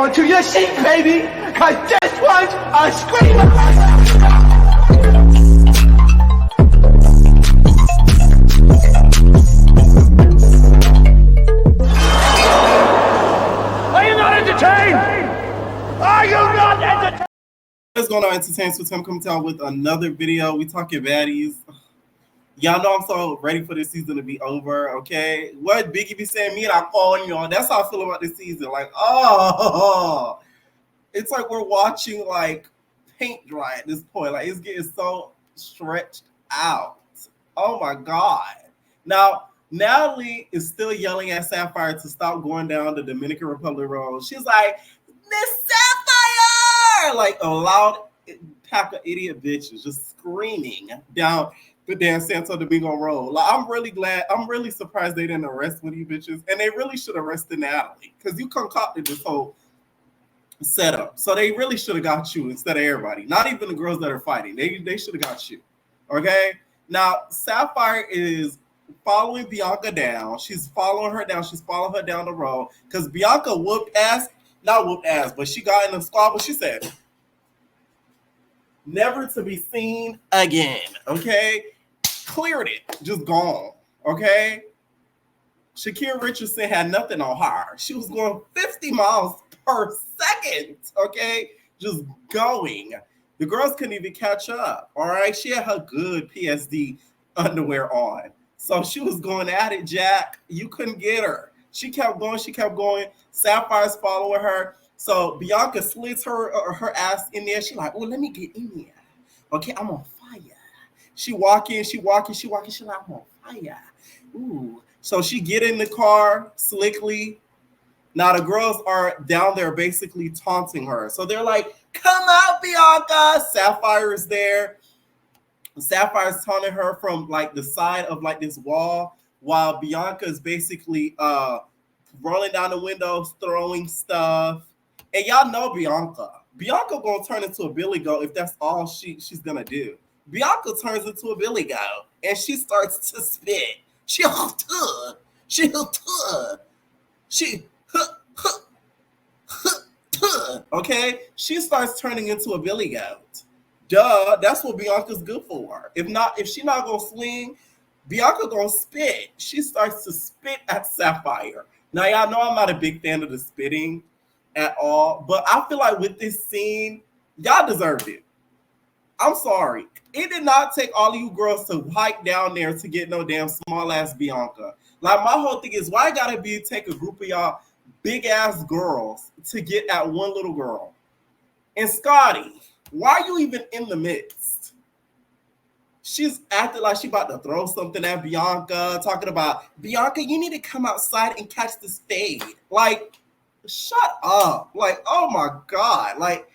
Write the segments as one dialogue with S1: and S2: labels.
S1: onto your seat, baby, cause this one's a screamer. Are you not entertained? Are you not entertained?
S2: What's going on, Entertainment with Tim coming out with another video. We talking baddies. Y'all know I'm so ready for this season to be over, okay? What Biggie be saying, me and I calling y'all. That's how I feel about this season. Like, oh, it's like we're watching like paint dry at this point. Like, it's getting so stretched out. Oh my God. Now, Natalie is still yelling at Sapphire to stop going down the Dominican Republic road. She's like, Miss Sapphire! Like a loud pack of idiot bitches just screaming down the damn Santo Domingo road. Like, I'm really surprised they didn't arrest one of you bitches. And they really should arrest Natalie because you concocted this whole setup. So they really should have got you instead of everybody. Not even the girls that are fighting. They should have got you. Okay? Now, Sapphire is following Bianca down. She's following her down. She's following her down the road because Bianca not whooped ass, but she got in the squabble. She said, never to be seen again. Okay? Cleared it. Just gone. Okay? Shakira Richardson had nothing on her. She was going 50 miles per second. Okay? Just going. The girls couldn't even catch up. All right? She had her good PSD underwear on. So she was going at it, Jack. You couldn't get her. She kept going. She kept going. Sapphire's following her. So Bianca slits her ass in there. She like, oh, let me get in there. Okay, I'm on fire. She walking. She like, I'm on fire. Ooh. So she get in the car slickly. Now the girls are down there basically taunting her. So they're like, come out, Bianca. Sapphire is there. Sapphire's taunting her from like the side of like this wall while Bianca is basically rolling down the windows, throwing stuff. And y'all know Bianca. Bianca gonna turn into a billy goat if that's all she's gonna do. Bianca turns into a billy goat and she starts to spit. Okay? She starts turning into a billy goat. Duh, that's what Bianca's good for. If she not gonna sling, Bianca gonna spit. She starts to spit at Sapphire. Now y'all know I'm not a big fan of the spitting at all, but I feel like with this scene, y'all deserved it. I'm sorry. It did not take all of you girls to hike down there to get no damn small ass Bianca. Like, my whole thing is, why gotta take a group of y'all big ass girls to get at one little girl? And Scotty, why are you even in the midst? She's acting like she about to throw something at Bianca, talking about, Bianca, you need to come outside and catch this fade. Like, shut up. Like, oh my God. Like,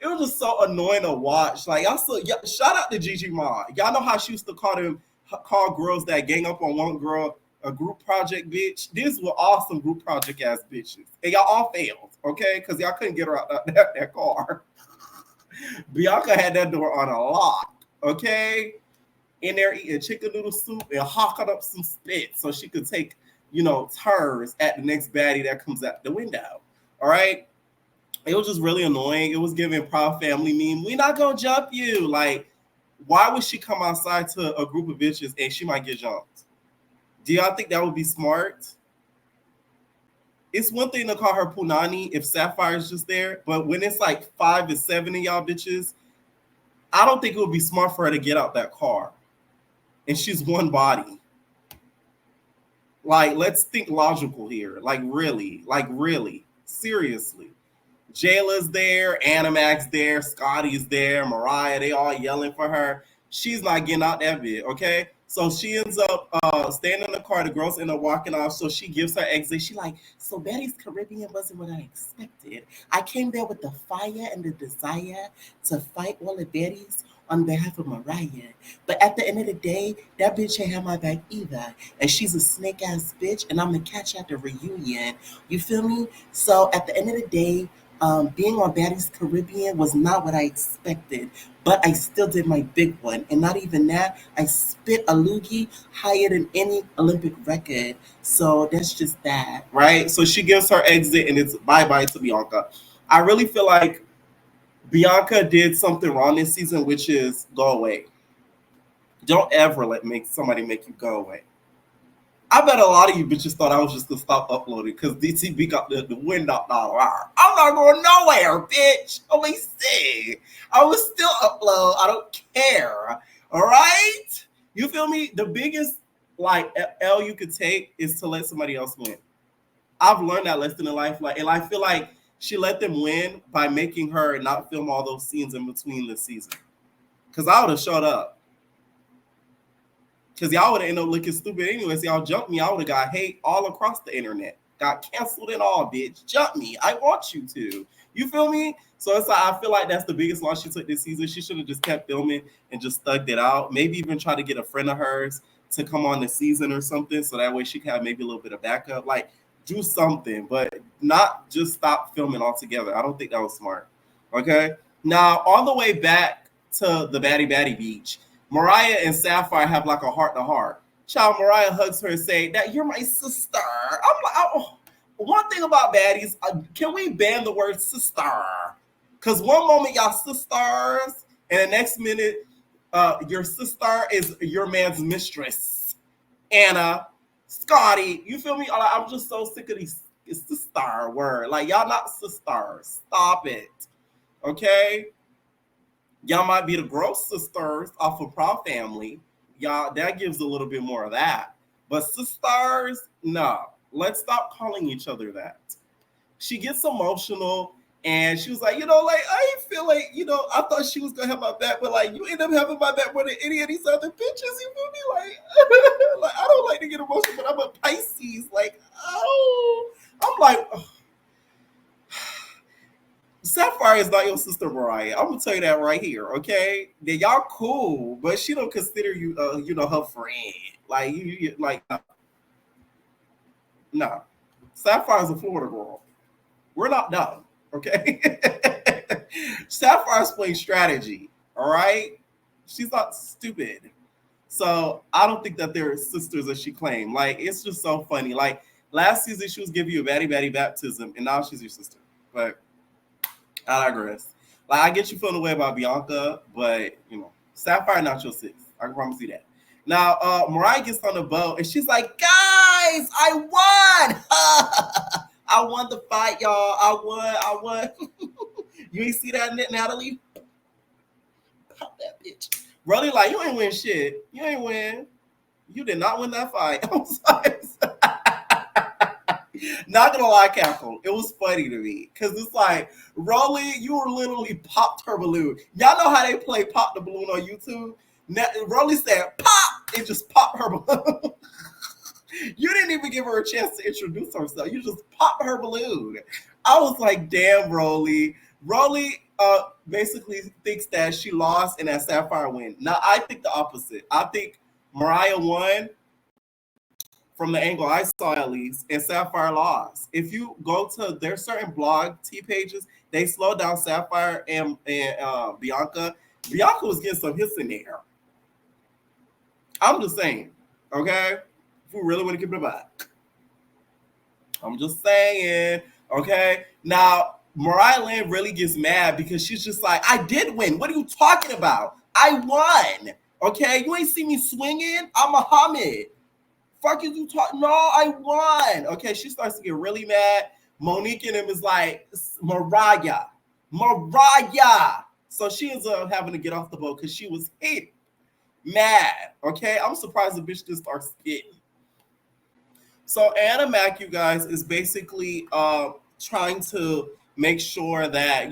S2: it was just so annoying to watch. Like, shout out to Gigi Ma. Y'all know how she used to call girls that gang up on one girl a group project bitch. These were awesome group project ass bitches. And y'all all failed, okay? Because y'all couldn't get her out that car. Bianca had that door on a lock, okay? In there eating chicken noodle soup and hawking up some spit so she could take, turns at the next baddie that comes out the window, all right? It was just really annoying. It was giving Proud Family meme. We not gonna jump you. Like, why would she come outside to a group of bitches and she might get jumped? Do y'all think that would be smart? It's one thing to call her Punani if Sapphire's just there, but when it's like 5 to 7 of y'all bitches, I don't think it would be smart for her to get out that car. And she's one body. Like, let's think logical here. Like, really. Seriously. Jayla's there, Animax there, Scotty's there, Mariah, they all yelling for her. She's not getting out that bit, okay? So she ends up staying in the car. The girls end up walking off. So she gives her exit. She like, so Baddies Caribbean wasn't what I expected. I came there with the fire and the desire to fight all the baddies on behalf of Mariah. But at the end of the day, that bitch ain't have my back either. And she's a snake ass bitch. And I'm going to catch her at the reunion. You feel me? So at the end of the day, being on Baddies Caribbean was not what I expected, but I still did my big one. And not even that, I spit a loogie higher than any Olympic record. So that's just that, right? So she gives her exit and it's bye-bye to Bianca. I really feel like Bianca did something wrong this season, which is go away. Don't ever make somebody make you go away. I bet a lot of you bitches thought I was just gonna stop uploading because DTB got the wind knocked out of our. I'm not going nowhere, bitch. Only see. I will still upload. I don't care. All right? You feel me? The biggest like L you could take is to let somebody else win. I've learned that lesson in life. Like, and I feel like she let them win by making her not film all those scenes in between the season. Because I would have shut up. Because y'all would have ended up looking stupid anyways. Y'all jumped me. I would have got hate all across the internet. Got canceled and all, bitch. Jump me. I want you to. You feel me? So it's like, I feel like that's the biggest loss she took this season. She should have just kept filming and just thugged it out. Maybe even try to get a friend of hers to come on the season or something. So that way she can have maybe a little bit of backup. Like, do something, but not just stop filming altogether. I don't think that was smart. Okay? Now, on the way back to the Baddie Beach, Mariah and Sapphire have like a heart-to-heart. Child, Mariah hugs her and say that you're my sister. I'm like, one thing about Baddies, can we ban the word sister? Because one moment y'all sisters, and the next minute your sister is your man's mistress. Anna, Scotty, you feel me? I'm just so sick of these sister word. Like, y'all not sisters. Stop it. Okay? Y'all might be the gross sisters off of Proud Family. Y'all, that gives a little bit more of that. But sisters, no. Let's stop calling each other that. She gets emotional and she was like, like, I feel like, I thought she was going to have my back, but like, you end up having my back more than any of these other bitches. You feel me? Like, like I don't like to get emotional, but I'm a Pisces. Like, I'm like, Sapphire is not your sister, Mariah. I'm gonna tell you that right here, okay? That y'all cool, but she don't consider you, her friend. Like you like, no. Sapphire's a Florida girl. We're not dumb, okay? Sapphire's playing strategy, all right? She's not stupid. So I don't think that they're sisters as she claimed. Like, it's just so funny. Like, last season she was giving you a baddie baptism, and now she's your sister. But I digress. Like, I get you feeling away about Bianca, but Sapphire not your sis. I can promise you that. Now, Mariah gets on the boat and she's like, guys, I won! I won the fight, y'all. I won. You ain't see that, Natalie? Pop that bitch. Really, like, you ain't win shit. You ain't win. You did not win that fight. I'm sorry. Not gonna lie, Cackle. It was funny to me because it's like, Rolly, you were literally popped her balloon. Y'all know how they play pop the balloon on YouTube? Rolly said pop, it just popped her balloon. You didn't even give her a chance to introduce herself. You just popped her balloon. I was like, damn, Rolly. Rolly basically thinks that she lost and that Sapphire win. Now, I think the opposite. I think Mariah won from the angle I saw, at least, and Sapphire lost. If you go to their certain blog T pages, they slowed down Sapphire and Bianca. Bianca was getting some hits in there. I'm just saying, okay? If we really want to keep it back. I'm just saying, okay? Now, Mariah Lynn really gets mad because she's just like, I did win. What are you talking about? I won, okay? You ain't see me swinging? I'm Muhammad. Fuck is you talking? No, I won. Okay, she starts to get really mad. Monique and him is like, Mariah. So she ends up having to get off the boat because she was hit. Mad. Okay, I'm surprised the bitch just starts spitting. So Anna Mac, you guys, is basically trying to make sure that,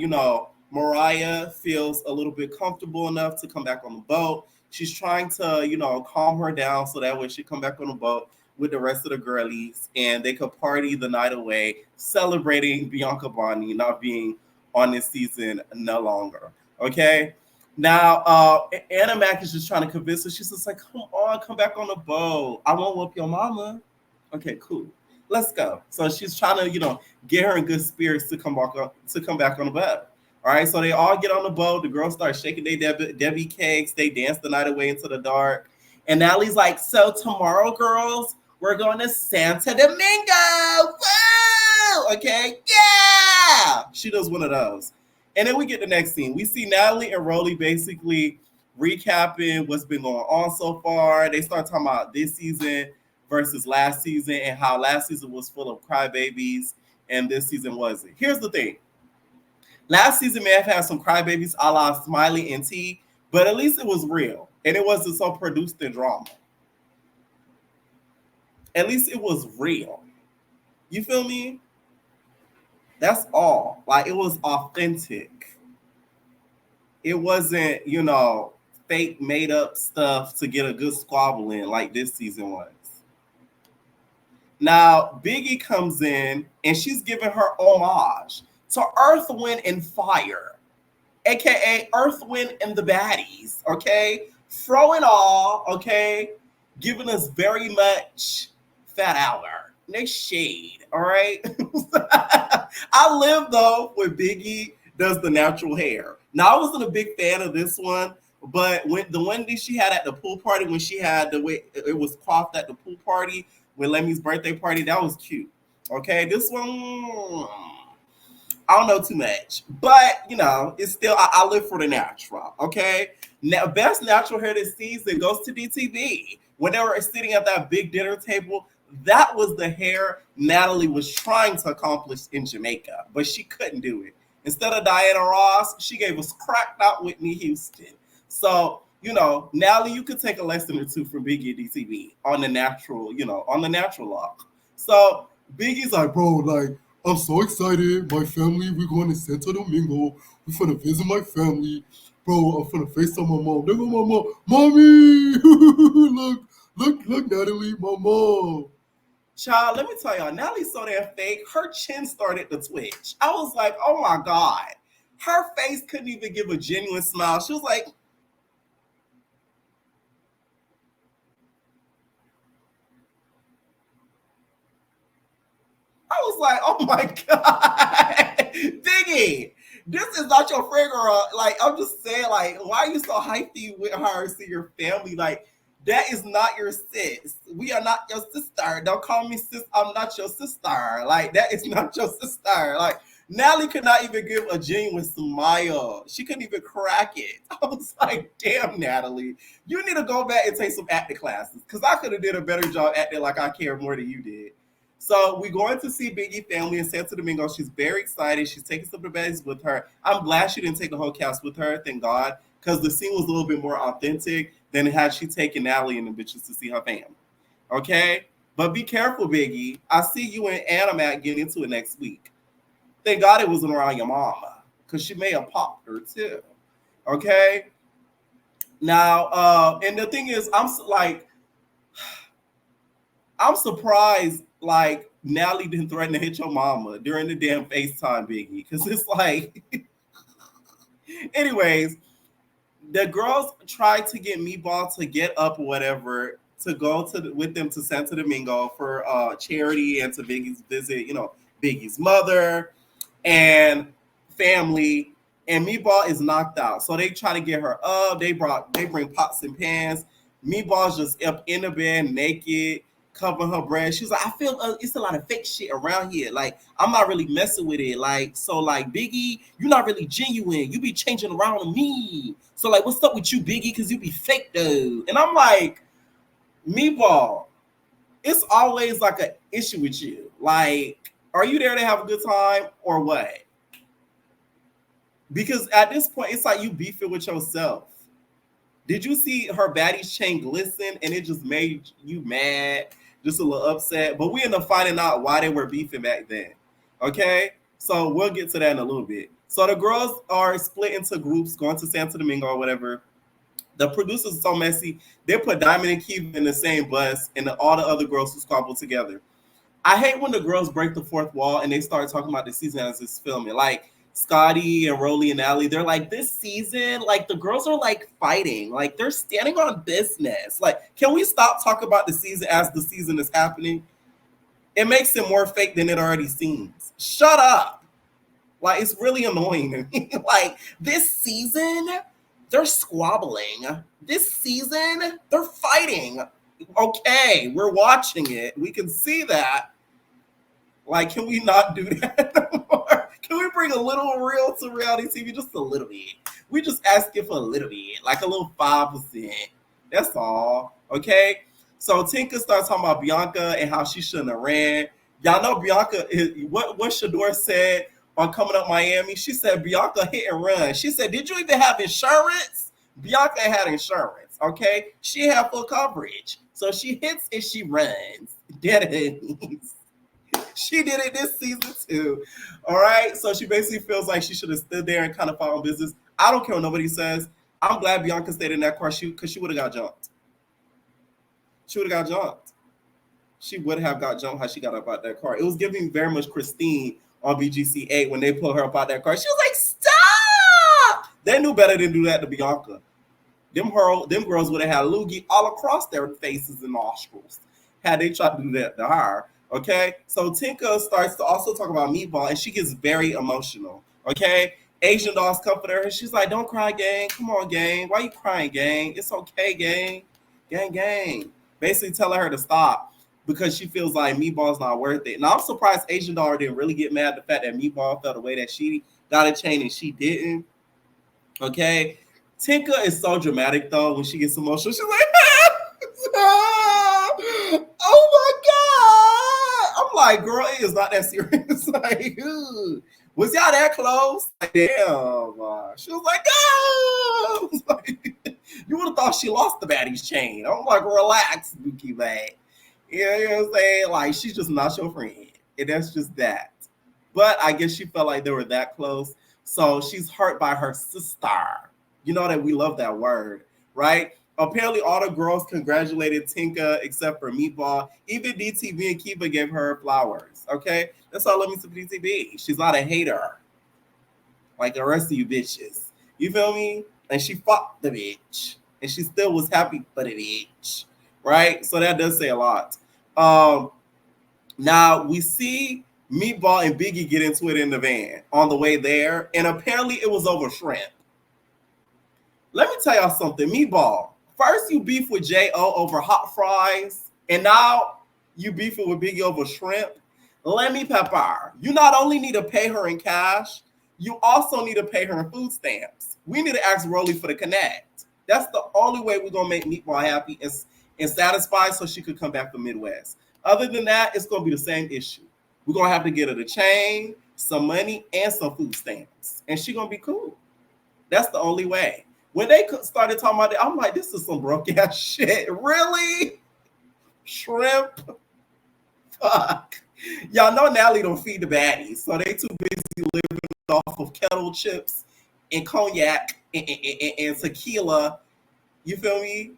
S2: Mariah feels a little bit comfortable enough to come back on the boat. She's trying to, calm her down so that way she come back on the boat with the rest of the girlies and they could party the night away, celebrating Bianca Bonnie not being on this season no longer. Okay? Now, Anna Mac is just trying to convince her. She's just like, come on, come back on the boat. I won't whoop your mama. Okay, cool. Let's go. So she's trying to, get her in good spirits to come back on the boat. All right, so they all get on the boat. The girls start shaking their Debbie cakes. They dance the night away into the dark. And Natalie's like, so tomorrow, girls, we're going to Santo Domingo. okay, yeah. She does one of those. And then we get the next scene. We see Natalie and Rolly basically recapping what's been going on so far. They start talking about this season versus last season and how last season was full of crybabies and this season wasn't. Here's the thing. Last season may have had some crybabies a la Smiley and T, but at least it was real. And it wasn't so produced in drama. At least it was real. You feel me? That's all. Like, it was authentic. It wasn't, fake made up stuff to get a good squabble in like this season was. Now, Biggie comes in and she's giving her homage to Earth, Wind, and Fire, aka Earth, Wind, and the Baddies, okay? Throwing all, okay? Giving us very much Fat Albert. No shade, all right? I live, though, when Biggie does the natural hair. Now, I wasn't a big fan of this one, but when the one that she had at the pool party, when she had the way it was coiffed at the pool party, with Lemmy's birthday party, that was cute. Okay, this one, I don't know too much, but it's still I live for the natural. Okay, now best natural hair this season goes to DTV. When they were sitting at that big dinner table, that was the hair Natalie was trying to accomplish in Jamaica, but she couldn't do it. Instead of Diana Ross, she gave us cracked out Whitney Houston. So, Natalie, you could take a lesson or two from Biggie and DTV on the natural, on the natural look. So Biggie's like, bro, like, I'm so excited. My family, we're going to Santo Domingo. We're finna visit my family. Bro, I'm finna FaceTime my mom. There go my mom. Mommy! look, Natalie, my mom. Child, let me tell y'all, Natalie's so damn fake. Her chin started to twitch. I was like, oh my God. Her face couldn't even give a genuine smile. She was like, I was like, oh my God. Biggie, this is not your friend, girl. Like, I'm just saying, like, why are you so hypey with her, see your family? Like, that is not your sis. We are not your sister. Don't call me sis. I'm not your sister. Like, that is not your sister. Like, Natalie could not even give a genuine smile. She couldn't even crack it. I was like, damn, Natalie, you need to go back and take some acting classes, because I could have did a better job acting like I care more than you did. So we're going to see Biggie family in Santo Domingo. She's very excited. She's taking some of the Baddies with her. I'm glad she didn't take the whole cast with her, thank God, because the scene was a little bit more authentic than had she taken Natalie and the bitches to see her family. Okay? But be careful, Biggie. I see you and Animat getting into it next week. Thank God it wasn't around your mama, because she may have popped her too. Okay? Now, and the thing is, I'm surprised, like, Natalie didn't threaten to hit your mama during the damn FaceTime, Biggie. Because it's like... Anyways, the girls tried to get Meatball to get up or whatever to go with them to Santo Domingo for charity and to Biggie's visit, Biggie's mother and family. And Meatball is knocked out. So they try to get her up. They bring pots and pans. Meatball's just up in the bed naked, covering her breast. She's like, I feel it's a lot of fake shit around here. Like, I'm not really messing with it. Like, so like, Biggie, you're not really genuine. You be changing around on me. So like, what's up with you, Biggie? Because you be fake, though. And I'm like, Meatball, it's always like an issue with you. Like, are you there to have a good time or what? Because at this point, it's like you beefing with yourself. Did you see her Baddies chain glisten and it just made you mad, just a little upset? But we end up finding out why they were beefing back then. Okay? So we'll get to that in a little bit. So the girls are split into groups going to Santo Domingo or whatever. The producers are so messy. They put Diamond and Kiva in the same bus and all the other girls who squabble together. I hate when the girls break the fourth wall and they start talking about the season as it's filming. Like, Scotty and Rolly and Allie, they're like, this season, like, the girls are like fighting, like they're standing on business. Like, can we stop talking about the season as the season is happening? It makes it more fake than it already seems. Shut up. Like, it's really annoying to me. Like, this season, they're squabbling. This season, they're fighting. Okay, we're watching it. We can see that. Like, can we not do that no more? Can we bring a little real to reality TV? Just a little bit. We just asking for a little bit, like a little 5%. That's all. Okay? So Tinka starts talking about Bianca and how she shouldn't have ran. Y'all know Bianca, what Shador said on Coming Up Miami? She said Bianca hit and run. She said, did you even have insurance? Bianca had insurance, okay? She had full coverage. So she hits and she runs. Dead ends. She did it this season too. All right. So she basically feels like she should have stood there and kind of followed business. I don't care what nobody says. I'm glad Bianca stayed in that car because she would have got jumped. She would have got jumped. She would have got jumped how she got up out that car. It was giving very much Christine on BGC 8 when they pulled her up out that car. She was like, stop! They knew better than do that to Bianca. Them girls would have had loogie all across their faces and nostrils had they tried to do that to her. Okay, so Tinka starts to also talk about Meatball, and she gets very emotional. Okay, Asian dolls comfort her, and she's like, "Don't cry, gang. Come on, gang. Why you crying, gang? It's okay, gang. Gang." Basically telling her to stop because she feels like Meatball's not worth it. Now I'm surprised Asian doll didn't really get mad at the fact that Meatball felt the way that she got a chain and she didn't. Okay, Tinka is so dramatic though when she gets emotional. She's like, "Oh my god!" I'm like, "Girl, it is not that serious." Like, was y'all that close? Like, damn. She was like, "Oh!" Like, you would have thought she lost the Baddies chain. I'm like, relax, Dookie Bag. You know what I'm saying? Like, she's just not your friend, and that's just that. But I guess she felt like they were that close, so she's hurt by her sister. You know that we love that word, right? Apparently, all the girls congratulated Tinka except for Meatball. Even DTV and Kiva gave her flowers, okay? That's all let me to DTV. She's not a hater like the rest of you bitches. You feel me? And she fucked the bitch. And she still was happy for the bitch, right? So that does say a lot. Now, we see Meatball and Biggie get into it in the van on the way there. And apparently, it was over shrimp. Let me tell y'all something. Meatball. First, you beef with J.O. over hot fries, and now you beefing with Biggie over shrimp. Let me pepper. You not only need to pay her in cash, you also need to pay her in food stamps. We need to ask Rolly for the connect. That's the only way we're going to make Meatball happy and satisfied so she could come back from Midwest. Other than that, it's going to be the same issue. We're going to have to get her the chain, some money, and some food stamps, and she's going to be cool. That's the only way. When they started talking about it, I'm like, this is some broke ass shit. Really? Shrimp? Fuck. Y'all know Natalie don't feed the baddies, so they too busy living off of kettle chips and cognac and tequila. You feel me?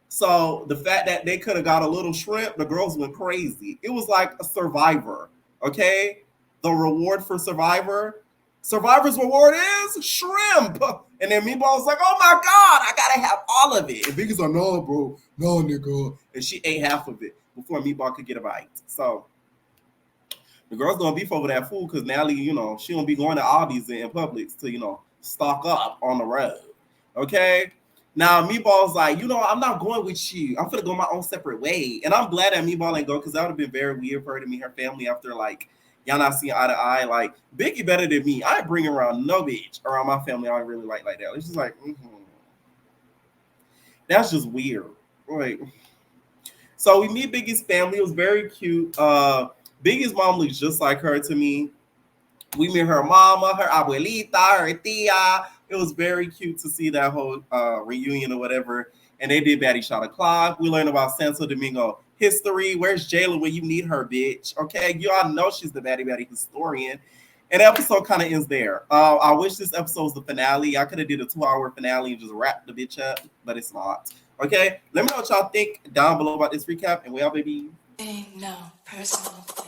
S2: So the fact that they could have got a little shrimp, the girls went crazy. It was like a Survivor, okay? The reward for Survivor's reward is shrimp. And then Meatball was like, oh my God, I gotta have all of it. And Biggie's like, no, bro, no, nigga. And she ate half of it before Meatball could get a bite. So the girl's gonna beef over that food because Natalie, she gonna be going to Aldi's and Publix to, stock up on the road. Okay? Now Meatball's like, I'm not going with you. I'm gonna go my own separate way. And I'm glad that Meatball ain't go because that would have been very weird for her to meet her family after y'all not seeing eye to eye. Like, Biggie better than me. I ain't bringing around no bitch around my family I really like that. It's just like, that's just weird. Like, so we meet Biggie's family. It was very cute. Biggie's mom looks just like her to me. We meet her mama, her abuelita, her tia. It was very cute to see that whole reunion or whatever. And they did Baddie Shot O'Clock. We learned about Santo Domingo history. Where's Jayla when you need her, bitch? Okay, you all know she's the Baddie historian. And the episode kind of ends there. I wish this episode was the finale. I could have did a 2-hour finale and just wrapped the bitch up, but it's not. Okay, let me know what y'all think down below about this recap. And we all, baby.
S3: Ain't no personal thing.